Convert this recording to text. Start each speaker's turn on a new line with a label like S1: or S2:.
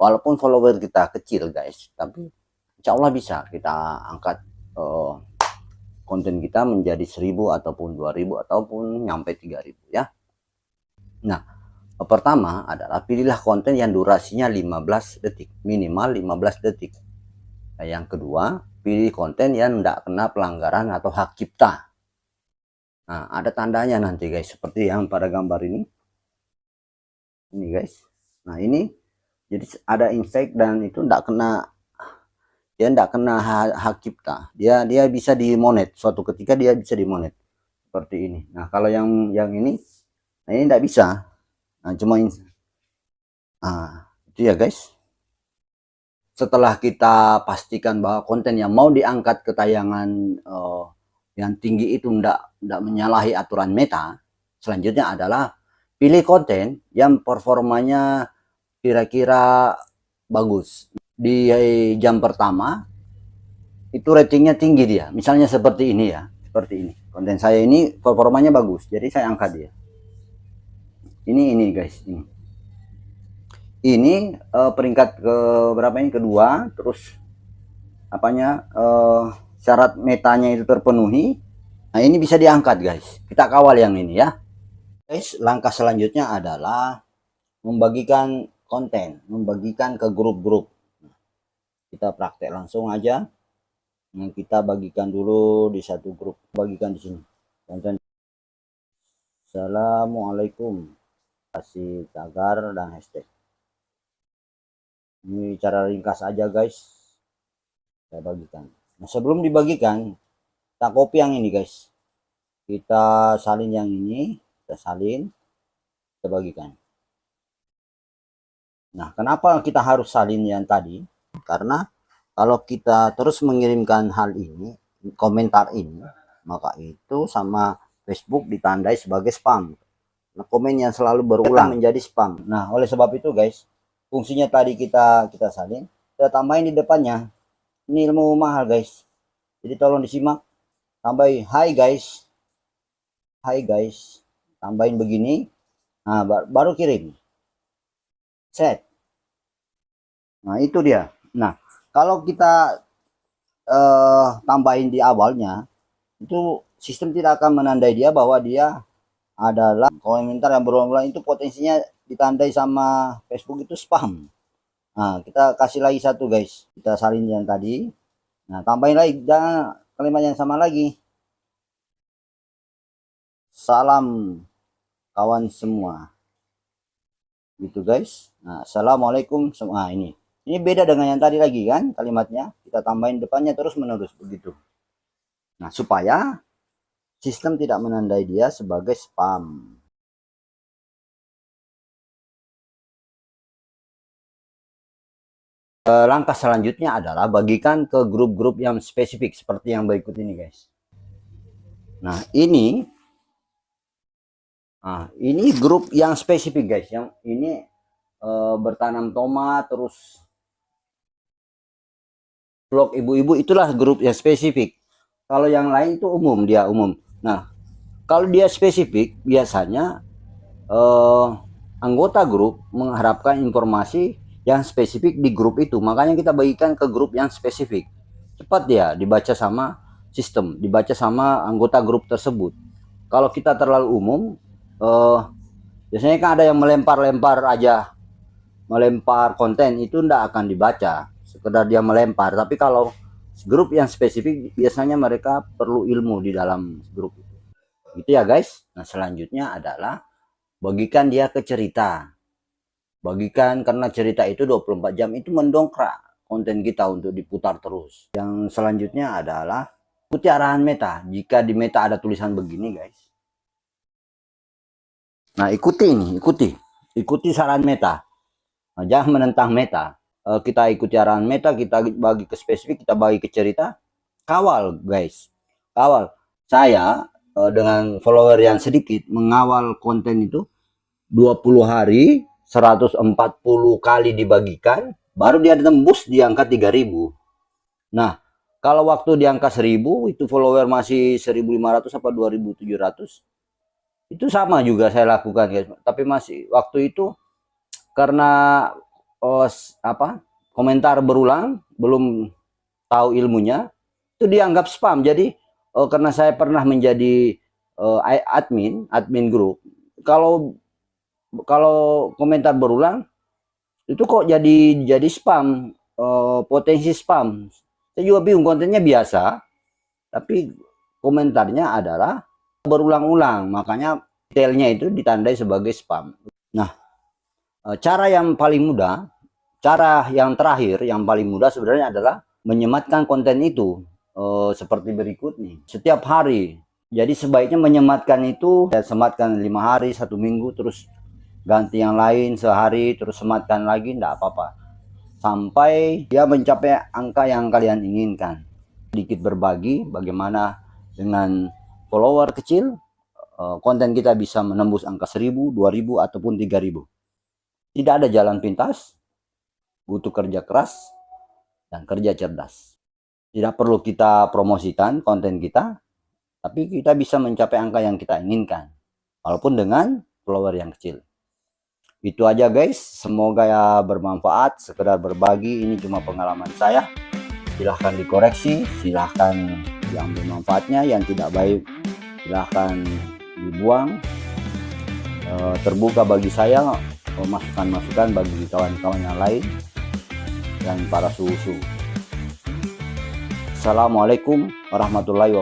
S1: Walaupun follower kita kecil guys, tapi insya Allah bisa kita angkat konten kita menjadi 1000 ataupun 2000 ataupun nyampe 3000 ya. Nah, pertama adalah pilihlah konten yang durasinya 15 detik, minimal 15 detik. Nah, yang kedua, pilih konten yang tidak kena pelanggaran atau hak cipta. Nah, ada tandanya nanti guys, seperti yang pada gambar ini. Ini guys. Nah, ini jadi ada insight dan itu tidak kena, dia tidak kena hak cipta. Dia bisa dimonet, suatu ketika dia bisa dimonet seperti ini. Nah, kalau yang ini, nah ini tidak bisa. Nah, cuma ini. Nah, itu ya guys. Setelah kita pastikan bahwa konten yang mau diangkat ke tayangan yang tinggi itu tidak menyalahi aturan Meta, selanjutnya adalah pilih konten yang performanya kira-kira bagus. Di jam pertama itu ratingnya tinggi dia, misalnya seperti ini ya, seperti ini. Konten saya ini performanya bagus, jadi saya angkat dia. Ini guys, ini peringkat ke berapa ini, kedua. Terus apanya, syarat metanya itu terpenuhi. Nah, ini bisa diangkat guys, kita kawal yang ini ya guys. Langkah selanjutnya adalah membagikan konten, membagikan ke grup-grup. Kita praktek langsung aja. Kita bagikan dulu di satu grup, bagikan di sini konten. Assalamualaikum, kasih tagar dan hashtag. Ini cara ringkas aja guys, saya bagikan. Nah, sebelum dibagikan, kita copy yang ini guys, kita salin yang ini, kita salin, kita bagikan. Nah, kenapa kita harus salin yang tadi? Karena kalau kita terus mengirimkan hal ini, komentar ini, maka itu sama Facebook ditandai sebagai spam. Nah, komen yang selalu berulang menjadi spam. Nah, oleh sebab itu guys, fungsinya tadi kita salin, kita tambahin di depannya. Ini ilmu mahal guys, jadi tolong disimak. Tambahin hai guys, tambahin begini. Nah, baru kirim, set. Nah, itu dia. Nah, kalau kita tambahin di awalnya, itu sistem tidak akan menandai dia bahwa dia adalah komentar yang berulang-ulang. Itu potensinya ditandai sama Facebook itu spam. Nah, kita kasih lagi satu guys, kita salin yang tadi. Nah, tambahin lagi dan kalimat yang sama lagi. Salam kawan semua, gitu guys. Nah, assalamualaikum semua. Nah, ini beda dengan yang tadi lagi kan, kalimatnya kita tambahin depannya terus menerus begitu. Nah, supaya sistem tidak menandai dia sebagai spam. Langkah selanjutnya adalah bagikan ke grup-grup yang spesifik seperti yang berikut ini guys. Nah, ini grup yang spesifik guys, yang ini bertanam tomat, terus vlog ibu-ibu, itulah grup yang spesifik. Kalau yang lain itu umum, dia umum. Nah, kalau dia spesifik, biasanya anggota grup mengharapkan informasi yang spesifik di grup itu. Makanya kita bagikan ke grup yang spesifik. Cepat dia dibaca sama sistem, dibaca sama anggota grup tersebut. Kalau kita terlalu umum, biasanya kan ada yang melempar-lempar aja, melempar konten, itu ndak akan dibaca, sekedar dia melempar. Tapi kalau grup yang spesifik, biasanya mereka perlu ilmu di dalam grup itu. Gitu ya guys. Nah, selanjutnya adalah bagikan dia ke cerita. Bagikan, karena cerita itu 24 jam itu mendongkrak konten kita untuk diputar terus. Yang selanjutnya adalah ikuti arahan Meta. Jika di Meta ada tulisan begini guys, nah ikuti ini, ikuti saran Meta. Nah, jangan menentang Meta. Kita ikuti arahan Meta, kita bagi ke spesifik, kita bagi ke cerita. Kawal guys, kawal. Saya dengan follower yang sedikit mengawal konten itu 20 hari, 140 kali dibagikan, baru dia tembus di angka 3000. Nah, kalau waktu di angka 1000 itu follower masih 1500 apa 2700, itu sama juga saya lakukan guys. Tapi masih waktu itu karena komentar berulang, belum tahu ilmunya, itu dianggap spam. Jadi karena saya pernah menjadi admin grup, kalau komentar berulang itu kok jadi spam, potensi spam. Saya juga bingung, kontennya biasa tapi komentarnya adalah berulang-ulang, makanya detailnya itu ditandai sebagai spam. Nah, cara yang terakhir yang paling mudah sebenarnya adalah menyematkan konten itu seperti berikut nih, setiap hari. Jadi sebaiknya menyematkan itu, sematkan 5 hari, 1 minggu, terus ganti yang lain sehari, terus sematkan lagi, enggak apa-apa, sampai dia mencapai angka yang kalian inginkan. Sedikit berbagi bagaimana dengan follower kecil konten kita bisa menembus angka 1000, 2000 ataupun 3000. Tidak ada jalan pintas, butuh kerja keras dan kerja cerdas. Tidak perlu kita promosikan konten kita, tapi kita bisa mencapai angka yang kita inginkan walaupun dengan follower yang kecil. Itu aja guys, semoga ya bermanfaat. Sekedar berbagi, ini cuma pengalaman saya. Silahkan dikoreksi, silahkan diambil manfaatnya, yang tidak baik silahkan dibuang. Terbuka bagi saya masukan-masukan bagi kawan-kawan yang lain dan para suhu-suhu. Assalamualaikum warahmatullahi wabarakatuh.